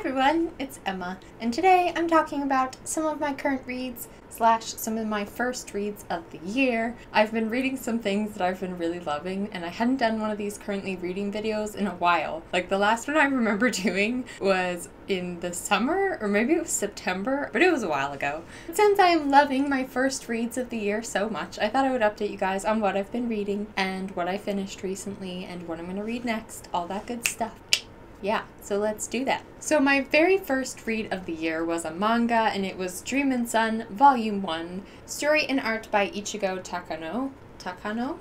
everyone, it's Emma, and today I'm talking about some of my current reads / some of my first reads of the year. I've been reading some things that I've been really loving, and I hadn't done one of these currently reading videos in a while. Like the last one I remember doing was in the summer, or maybe it was September, but it was a while ago. Since I am loving my first reads of the year so much, I thought I would update you guys on what I've been reading and what I finished recently and what I'm going to read next, all that good stuff. Yeah, so let's do that. So my very first read of the year was a manga, and it was Dreamin Sun Volume 1, story and art by Ichigo Takano.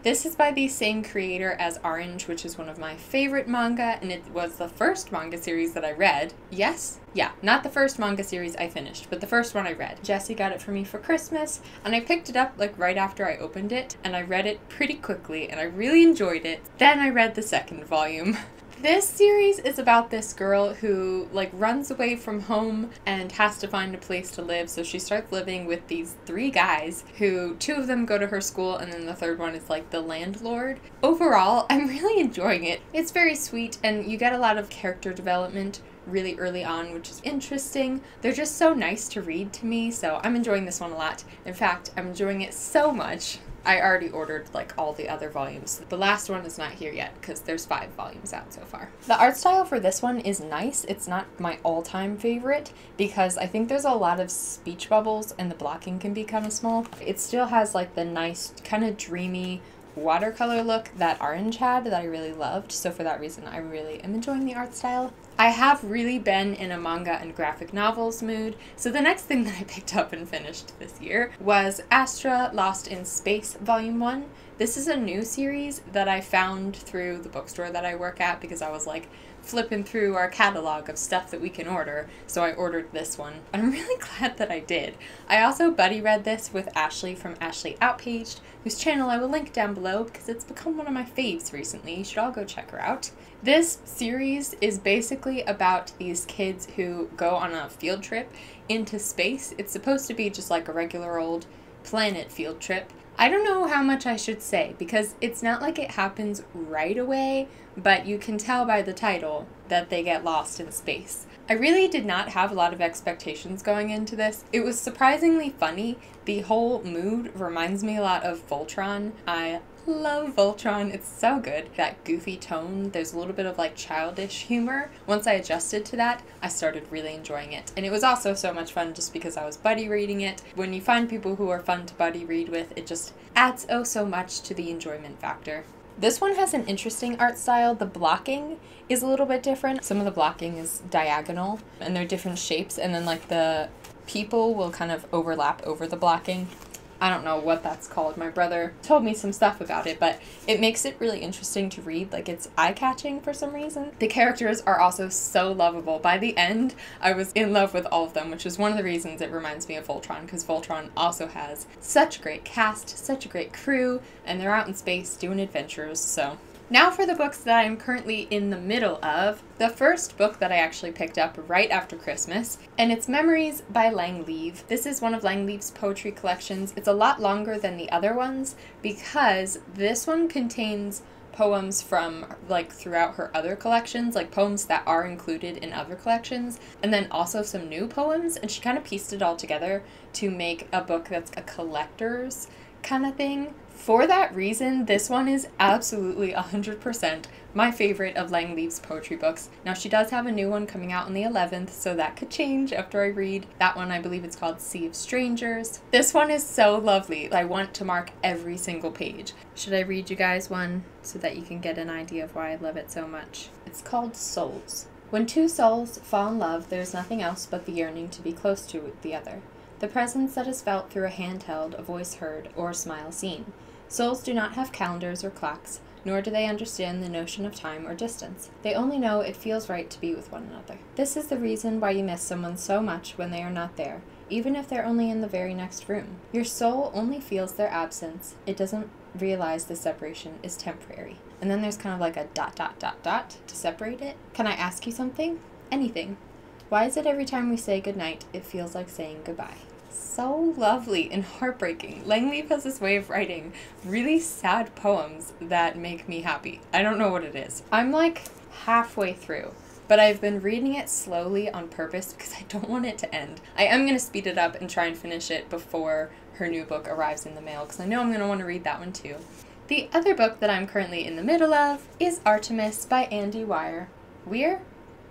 This is by the same creator as Orange, which is one of my favorite manga, and it was the first manga series that I read. Yes? Yeah, not the first manga series I finished, but the first one I read. Jesse got it for me for Christmas, and I picked it up like right after I opened it, and I read it pretty quickly, and I really enjoyed it. Then I read the second volume. This series is about this girl who runs away from home and has to find a place to live, so she starts living with these 3 guys who 2 of them go to her school, and then the third one is the landlord. Overall, I'm really enjoying it. It's very sweet, and you get a lot of character development really early on, which is interesting. They're just so nice to read to me, so I'm enjoying this one a lot. In fact, I'm enjoying it so much I already ordered all the other volumes. The last one is not here yet because there's 5 volumes out so far. The art style for this one is nice. It's not my all-time favorite because I think there's a lot of speech bubbles and the blocking can be kind of small. It still has the nice kind of dreamy watercolor look that Orange had that I really loved, so for that reason I really am enjoying the art style. I have really been in a manga and graphic novels mood, so the next thing that I picked up and finished this year was Astra Lost in Space Volume 1. This is a new series that I found through the bookstore that I work at because I was flipping through our catalog of stuff that we can order, so I ordered this one. I'm really glad that I did. I also buddy read this with Ashley from Ashley Outpaged, whose channel I will link down below because it's become one of my faves recently. You should all go check her out. This series is basically about these kids who go on a field trip into space. It's supposed to be just a regular old planet field trip. I don't know how much I should say because it's not like it happens right away, but you can tell by the title that they get lost in space. I really did not have a lot of expectations going into this. It was surprisingly funny. The whole mood reminds me a lot of Voltron. I love Voltron. It's so good. That goofy tone, there's a little bit of childish humor. Once I adjusted to that, I started really enjoying it. And it was also so much fun just because I was buddy reading it. When you find people who are fun to buddy read with, it just adds oh so much to the enjoyment factor. This one has an interesting art style. The blocking is a little bit different. Some of the blocking is diagonal and they're different shapes, and then the people will kind of overlap over the blocking. I don't know what that's called. My brother told me some stuff about it, but it makes it really interesting to read. It's eye-catching for some reason. The characters are also so lovable. By the end, I was in love with all of them, which is one of the reasons it reminds me of Voltron, because Voltron also has such a great cast, such a great crew, and they're out in space doing adventures, so. Now for the books that I'm currently in the middle of. The first book that I actually picked up right after Christmas, and it's Memories by Lovelies. This is one of Lovelies' poetry collections. It's a lot longer than the other ones because this one contains poems from throughout her other collections, poems that are included in other collections, and then also some new poems, and she kind of pieced it all together to make a book that's a collector's kind of thing. For that reason, this one is absolutely 100% my favorite of Lovelies' poetry books. Now, she does have a new one coming out on the 11th, so that could change after I read that one. I believe it's called Sea of Strangers. This one is so lovely. I want to mark every single page. Should I read you guys one so that you can get an idea of why I love it so much? It's called Souls. When 2 souls fall in love, there's nothing else but the yearning to be close to the other. The presence that is felt through a hand held, a voice heard, or a smile seen. Souls do not have calendars or clocks, nor do they understand the notion of time or distance. They only know it feels right to be with one another. This is the reason why you miss someone so much when they are not there, even if they're only in the very next room. Your soul only feels their absence. It doesn't realize the separation is temporary. And then there's kind of a ... to separate it. Can I ask you something? Anything. Why is it every time we say goodnight, it feels like saying goodbye? So lovely and heartbreaking. Lovelies has this way of writing really sad poems that make me happy. I don't know what it is. I'm halfway through. but I've been reading it slowly on purpose because I don't want it to end. I am going to speed it up and try and finish it before her new book arrives in the mail because I know I'm going to want to read that one too. The other book that I'm currently in the middle of is Artemis by Andy Weir. Weir?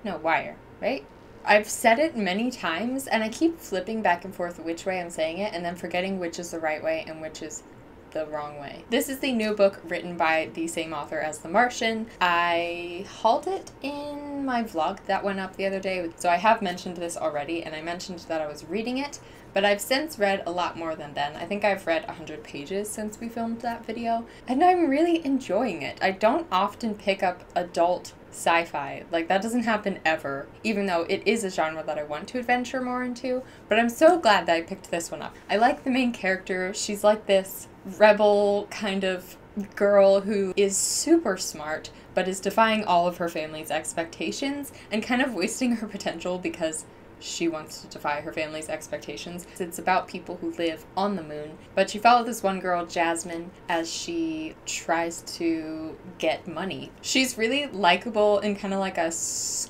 No, Weir, right? I've said it many times and I keep flipping back and forth which way I'm saying it and then forgetting which is the right way and which is the wrong way. This is the new book written by the same author as The Martian. I hauled it in my vlog that went up the other day, so I have mentioned this already, and I mentioned that I was reading it, but I've since read a lot more than then. I think I've read 100 pages since we filmed that video, and I'm really enjoying it. I don't often pick up adult sci-fi. Like, that doesn't happen ever, even though it is a genre that I want to adventure more into, but I'm so glad that I picked this one up. I like the main character. She's like this rebel kind of girl who is super smart, but is defying all of her family's expectations and kind of wasting her potential because she wants to defy her family's expectations. It's about people who live on the moon, but you follow this one girl, Jasmine, as she tries to get money. She's really likable and kind of like a,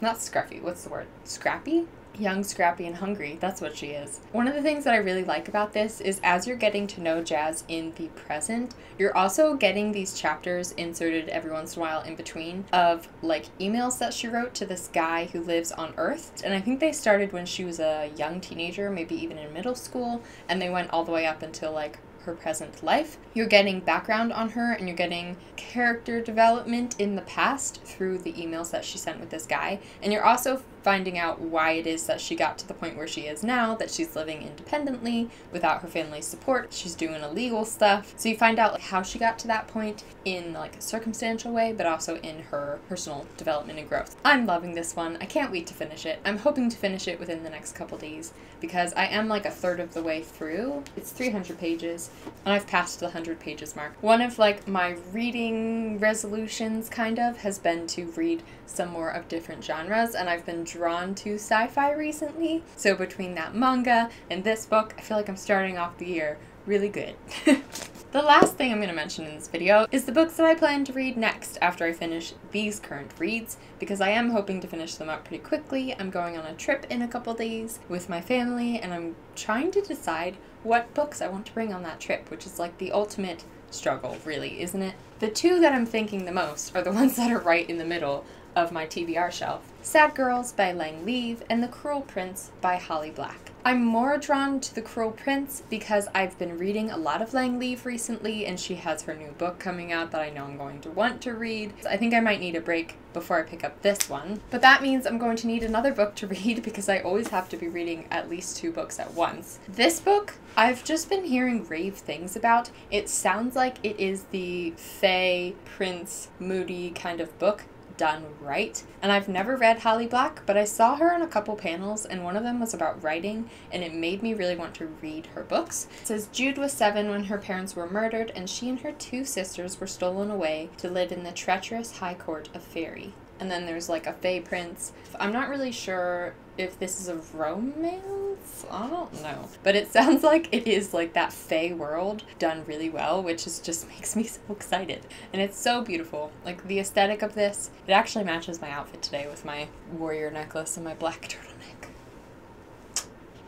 not scruffy, what's the word? Scrappy? Young, scrappy, and hungry. That's what she is. One of the things that I really like about this is as you're getting to know Jazz in the present, you're also getting these chapters inserted every once in a while in between of like emails that she wrote to this guy who lives on Earth. And I think they started when she was a young teenager, maybe even in middle school, and they went all the way up until like her present life. You're getting background on her and you're getting character development in the past through the emails that she sent with this guy, and you're also finding out why it is that she got to the point where she is now, that she's living independently without her family's support. She's doing illegal stuff. So you find out like how she got to that point in like a circumstantial way, but also in her personal development and growth. I'm loving this one. I can't wait to finish it. I'm hoping to finish it within the next couple days because I am like a third of the way through. It's 300 pages and I've passed the 100 pages mark. One of like my reading resolutions kind of has been to read some more of different genres, and I've been drawn to sci-fi recently. So between that manga and this book, I feel like I'm starting off the year really good. The last thing I'm going to mention in this video is the books that I plan to read next after I finish these current reads, because I am hoping to finish them up pretty quickly. I'm going on a trip in a couple days with my family, and I'm trying to decide what books I want to bring on that trip, which is like the ultimate struggle, really, isn't it? The two that I'm thinking the most are the ones that are right in the middle of my TBR shelf. Sad Girls by Lang Leave and The Cruel Prince by Holly Black. I'm more drawn to The Cruel Prince because I've been reading a lot of Lang Leave recently, and she has her new book coming out that I know I'm going to want to read. I think I might need a break before I pick up this one, but that means I'm going to need another book to read because I always have to be reading at least 2 books at once. This book, I've just been hearing rave things about. It sounds like it is the fae, prince, moody kind of book done right. And I've never read Holly Black, but I saw her in a couple panels and one of them was about writing, and it made me really want to read her books. It says Jude was 7 when her parents were murdered, and she and her 2 sisters were stolen away to live in the treacherous high court of Fairy. And then there's like a fae prince. I'm not really sure if this is a romance. I don't know. But it sounds like it is like that fae world done really well, which is just makes me so excited. And it's so beautiful. Like the aesthetic of this, it actually matches my outfit today with my warrior necklace and my black turtleneck.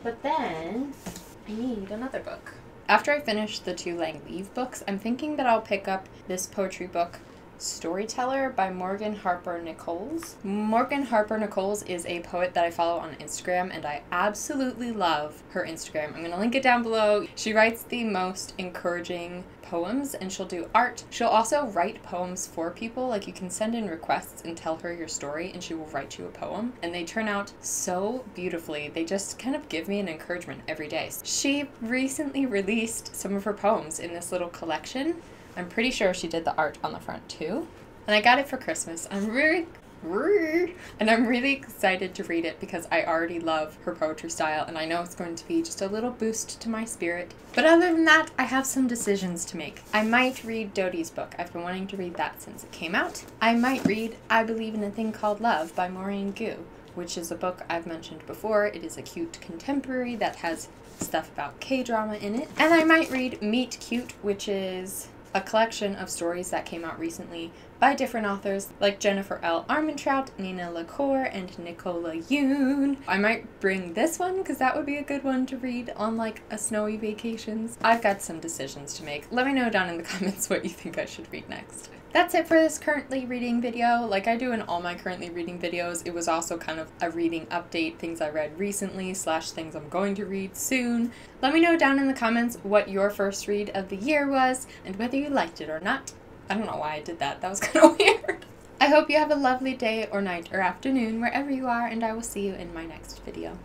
But then I need another book. After I finish the 2 Lang Leave books, I'm thinking that I'll pick up this poetry book, Storyteller by Morgan Harper Nichols. Morgan Harper Nichols is a poet that I follow on Instagram, and I absolutely love her Instagram. I'm going to link it down below. She writes the most encouraging poems, and she'll do art. She'll also write poems for people. Like, you can send in requests and tell her your story, and she will write you a poem, and they turn out so beautifully. They just kind of give me an encouragement every day. She recently released some of her poems in this little collection. I'm pretty sure she did the art on the front too. And I got it for Christmas. I'm really excited to read it because I already love her poetry style, and I know it's going to be just a little boost to my spirit. But other than that, I have some decisions to make. I might read Dodie's book. I've been wanting to read that since it came out. I might read I Believe in a Thing Called Love by Maureen Gu, which is a book I've mentioned before. It is a cute contemporary that has stuff about K-drama in it. And I might read Meet Cute, which is a collection of stories that came out recently by different authors like Jennifer L. Armentrout, Nina LaCour, and Nicola Yoon. I might bring this one because that would be a good one to read on like a snowy vacations. I've got some decisions to make. Let me know down in the comments what you think I should read next. That's it for this currently reading video. Like I do in all my currently reading videos, it was also kind of a reading update, things I read recently / things I'm going to read soon. Let me know down in the comments what your first read of the year was and whether you liked it or not. I don't know why I did that. That was kind of weird. I hope you have a lovely day or night or afternoon wherever you are, and I will see you in my next video.